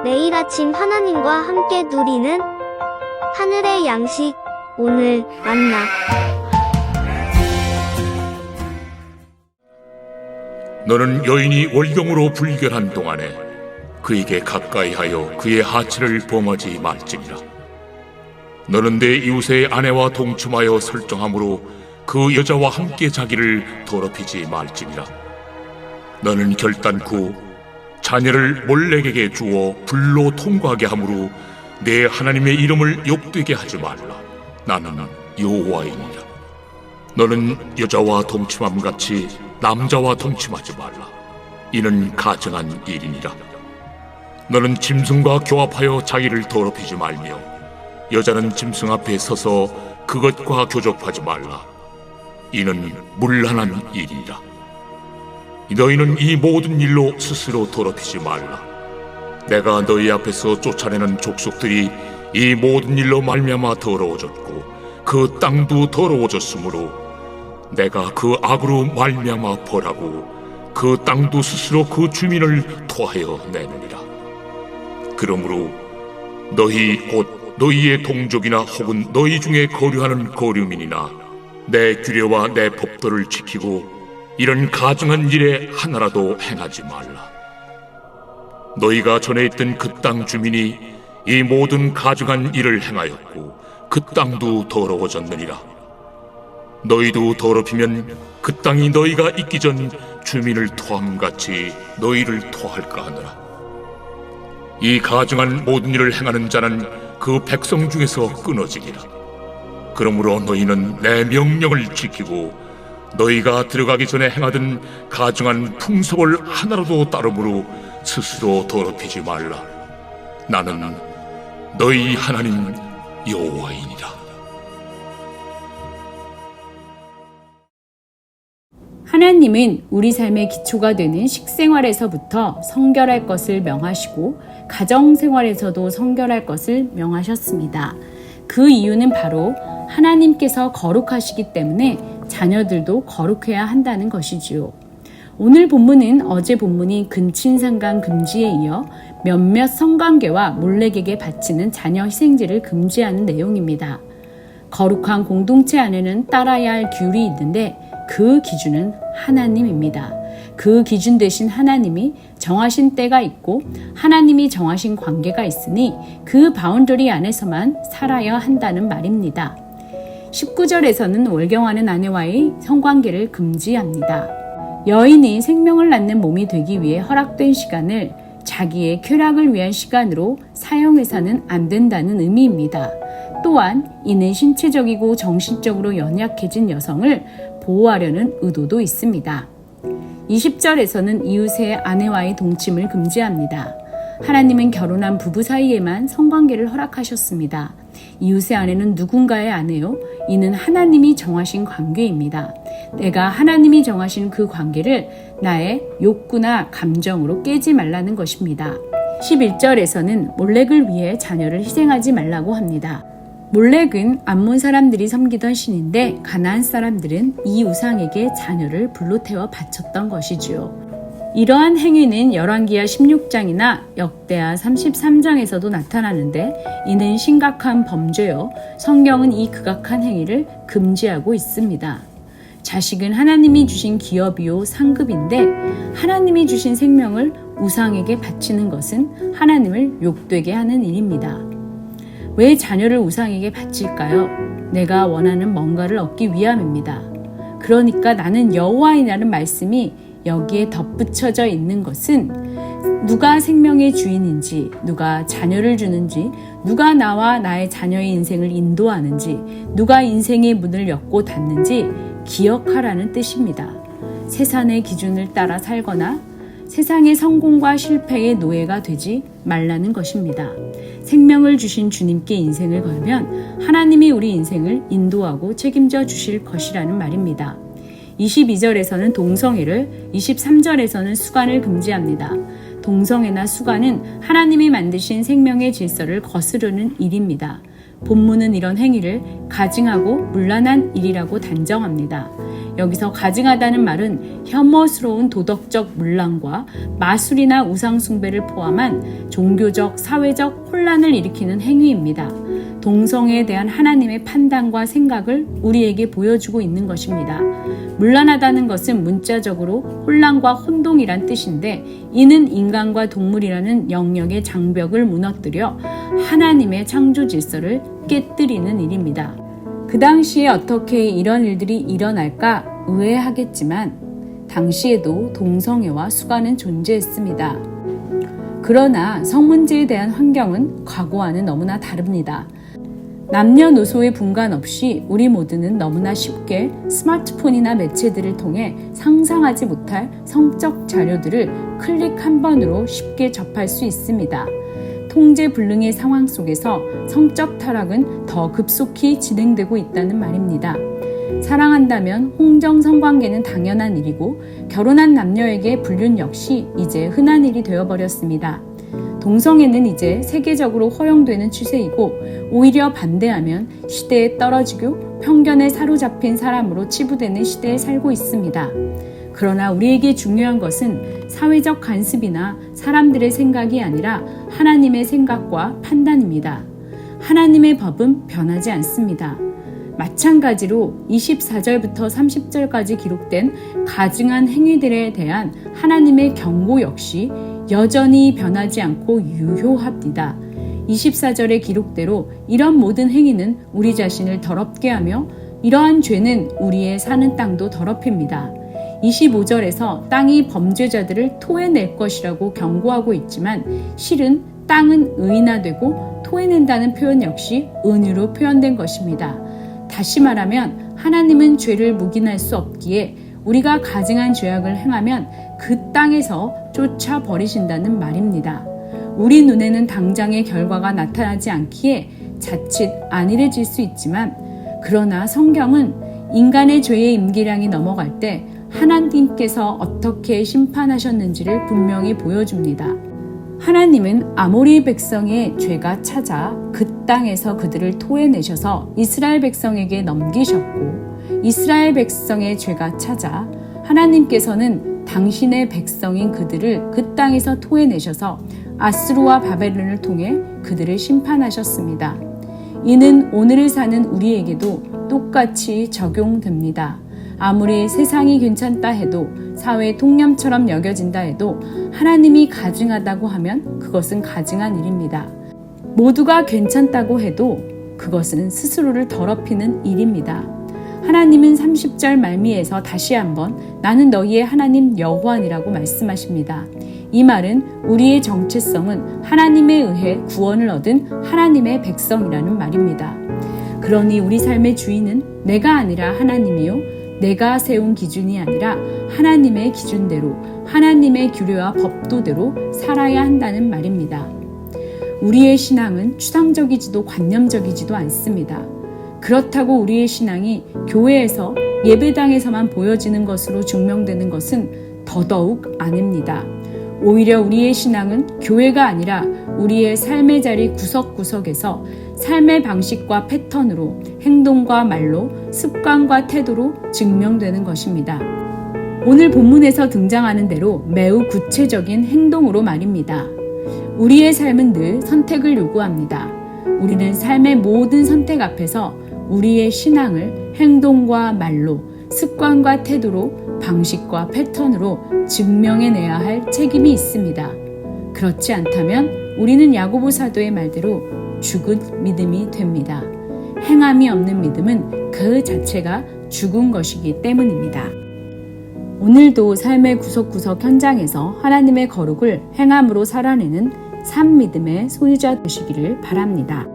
매일 아침 하나님과 함께 누리는 하늘의 양식, 오늘 만나. 너는 여인이 월경으로 불결한 동안에 그에게 가까이하여 그의 하체를 범하지 말지니라. 너는 내 이웃의 아내와 동침하여 설정함으로 그 여자와 함께 자기를 더럽히지 말지니라. 너는 결단코 자녀를 몰렉에게 주어 불로 통과하게 함으로 내 하나님의 이름을 욕되게 하지 말라. 나는 여호와이니라. 너는 여자와 동침함같이 남자와 동침하지 말라. 이는 가증한 일이니라. 너는 짐승과 교합하여 자기를 더럽히지 말며 여자는 짐승 앞에 서서 그것과 교접하지 말라. 이는 문란한 일이니라. 너희는 이 모든 일로 스스로 더럽히지 말라. 내가 너희 앞에서 쫓아내는 족속들이 이 모든 일로 말미암아 더러워졌고 그 땅도 더러워졌으므로 내가 그 악으로 말미암아 벌하고 그 땅도 스스로 그 주민을 토하여 내느니라. 그러므로 너희 곧 너희의 동족이나 혹은 너희 중에 거류하는 거류민이나 내 규례와 내 법도를 지키고 이런 가증한 일에 하나라도 행하지 말라. 너희가 전에 있던 그 땅 주민이 이 모든 가증한 일을 행하였고 그 땅도 더러워졌느니라. 너희도 더럽히면 그 땅이 너희가 있기 전 주민을 토함같이 너희를 토할까 하느라. 이 가증한 모든 일을 행하는 자는 그 백성 중에서 끊어지리라. 그러므로 너희는 내 명령을 지키고 너희가 들어가기 전에 행하던 가증한 풍속을 하나라도 따름으로 스스로 더럽히지 말라. 나는 너희 하나님 여호와이니라. 하나님은 우리 삶의 기초가 되는 식생활에서부터 성결할 것을 명하시고 가정생활에서도 성결할 것을 명하셨습니다. 그 이유는 바로 하나님께서 거룩하시기 때문에 자녀들도 거룩해야 한다는 것이지요. 오늘 본문은 어제 본문인 근친상간 금지에 이어 몇몇 성관계와 몰렉에게 바치는 자녀 희생제를 금지하는 내용입니다. 거룩한 공동체 안에는 따라야 할 규율이 있는데 그 기준은 하나님입니다. 그 기준 대신 하나님이 정하신 때가 있고 하나님이 정하신 관계가 있으니 그 바운더리 안에서만 살아야 한다는 말입니다. 19절에서는 월경하는 아내와의 성관계를 금지합니다. 여인이 생명을 낳는 몸이 되기 위해 허락된 시간을 자기의 쾌락을 위한 시간으로 사용해서는 안 된다는 의미입니다. 또한 이는 신체적이고 정신적으로 연약해진 여성을 보호하려는 의도도 있습니다. 20절에서는 이웃의 아내와의 동침을 금지합니다. 하나님은 결혼한 부부 사이에만 성관계를 허락하셨습니다. 이웃의 아내는 누군가의 아내요. 이는 하나님이 정하신 관계입니다. 내가 하나님이 정하신 그 관계를 나의 욕구나 감정으로 깨지 말라는 것입니다. 11절에서는 몰렉을 위해 자녀를 희생하지 말라고 합니다. 몰렉은 암몬 사람들이 섬기던 신인데 가나안 사람들은 이 우상에게 자녀를 불로 태워 바쳤던 것이지요. 이러한 행위는 열왕기하 16장이나 역대하 33장에서도 나타나는데 이는 심각한 범죄요. 성경은 이 극악한 행위를 금지하고 있습니다. 자식은 하나님이 주신 기업이요 상급인데 하나님이 주신 생명을 우상에게 바치는 것은 하나님을 욕되게 하는 일입니다. 왜 자녀를 우상에게 바칠까요? 내가 원하는 뭔가를 얻기 위함입니다. 그러니까 나는 여호와이라는 말씀이 여기에 덧붙여져 있는 것은 누가 생명의 주인인지, 누가 자녀를 주는지, 누가 나와 나의 자녀의 인생을 인도하는지, 누가 인생의 문을 엮고 닫는지 기억하라는 뜻입니다. 세상의 기준을 따라 살거나 세상의 성공과 실패의 노예가 되지 말라는 것입니다. 생명을 주신 주님께 인생을 걸면 하나님이 우리 인생을 인도하고 책임져 주실 것이라는 말입니다. 22절에서는 동성애를, 23절에서는 수간을 금지합니다. 동성애나 수간은 하나님이 만드신 생명의 질서를 거스르는 일입니다. 본문은 이런 행위를 가증하고 문란한 일이라고 단정합니다. 여기서 가증하다는 말은 혐오스러운 도덕적 문란과 마술이나 우상숭배를 포함한 종교적, 사회적 혼란을 일으키는 행위입니다. 동성애에 대한 하나님의 판단과 생각을 우리에게 보여주고 있는 것입니다. 문란하다는 것은 문자적으로 혼란과 혼동이란 뜻인데, 이는 인간과 동물이라는 영역의 장벽을 무너뜨려 하나님의 창조 질서를 깨뜨리는 일입니다. 그 당시에 어떻게 이런 일들이 일어날까 의아하겠지만 당시에도 동성애와 수가는 존재했습니다. 그러나 성문제에 대한 환경은 과거와는 너무나 다릅니다. 남녀노소의 분간 없이 우리 모두는 너무나 쉽게 스마트폰이나 매체들을 통해 상상하지 못할 성적 자료들을 클릭 한 번으로 쉽게 접할 수 있습니다. 통제불능의 상황 속에서 성적 타락은 더 급속히 진행되고 있다는 말입니다. 사랑한다면 홍정 성관계는 당연한 일이고 결혼한 남녀에게 불륜 역시 이제 흔한 일이 되어버렸습니다. 동성애는 이제 세계적으로 허용되는 추세이고 오히려 반대하면 시대에 떨어지고 편견에 사로잡힌 사람으로 치부되는 시대에 살고 있습니다. 그러나 우리에게 중요한 것은 사회적 간섭이나 사람들의 생각이 아니라 하나님의 생각과 판단입니다. 하나님의 법은 변하지 않습니다. 마찬가지로 24절부터 30절까지 기록된 가증한 행위들에 대한 하나님의 경고 역시 여전히 변하지 않고 유효합니다. 24절의 기록대로 이런 모든 행위는 우리 자신을 더럽게 하며 이러한 죄는 우리의 사는 땅도 더럽힙니다. 25절에서 땅이 범죄자들을 토해낼 것이라고 경고하고 있지만 실은 땅은 의인화되고 토해낸다는 표현 역시 은유로 표현된 것입니다. 다시 말하면 하나님은 죄를 묵인할 수 없기에 우리가 가증한 죄악을 행하면 그 땅에서 쫓아버리신다는 말입니다. 우리 눈에는 당장의 결과가 나타나지 않기에 자칫 안일해질 수 있지만 그러나 성경은 인간의 죄의 임기량이 넘어갈 때 하나님께서 어떻게 심판하셨는지를 분명히 보여줍니다. 하나님은 아모리 백성의 죄가 찾아 그 땅에서 그들을 토해내셔서 이스라엘 백성에게 넘기셨고 이스라엘 백성의 죄가 찾아 하나님께서는 당신의 백성인 그들을 그 땅에서 토해내셔서 아수르와 바벨론을 통해 그들을 심판하셨습니다. 이는 오늘을 사는 우리에게도 똑같이 적용됩니다. 아무리 세상이 괜찮다 해도 사회 통념처럼 여겨진다 해도 하나님이 가증하다고 하면 그것은 가증한 일입니다. 모두가 괜찮다고 해도 그것은 스스로를 더럽히는 일입니다. 하나님은 30절 말미에서 다시 한번 나는 너희의 하나님 여호와니라고 말씀하십니다. 이 말은 우리의 정체성은 하나님에 의해 구원을 얻은 하나님의 백성이라는 말입니다. 그러니 우리 삶의 주인은 내가 아니라 하나님이요 내가 세운 기준이 아니라 하나님의 기준대로 하나님의 규례와 법도대로 살아야 한다는 말입니다. 우리의 신앙은 추상적이지도 관념적이지도 않습니다. 그렇다고 우리의 신앙이 교회에서 예배당에서만 보여지는 것으로 증명되는 것은 더더욱 아닙니다. 오히려 우리의 신앙은 교회가 아니라 우리의 삶의 자리 구석구석에서 삶의 방식과 패턴으로 행동과 말로 습관과 태도로 증명되는 것입니다. 오늘 본문에서 등장하는 대로 매우 구체적인 행동으로 말입니다. 우리의 삶은 늘 선택을 요구합니다. 우리는 삶의 모든 선택 앞에서 우리의 신앙을 행동과 말로 습관과 태도로 방식과 패턴으로 증명해내야 할 책임이 있습니다. 그렇지 않다면 우리는 야고보 사도의 말대로 죽은 믿음이 됩니다. 행함이 없는 믿음은 그 자체가 죽은 것이기 때문입니다. 오늘도 삶의 구석구석 현장에서 하나님의 거룩을 행함으로 살아내는 산 믿음의 소유자 되시기를 바랍니다.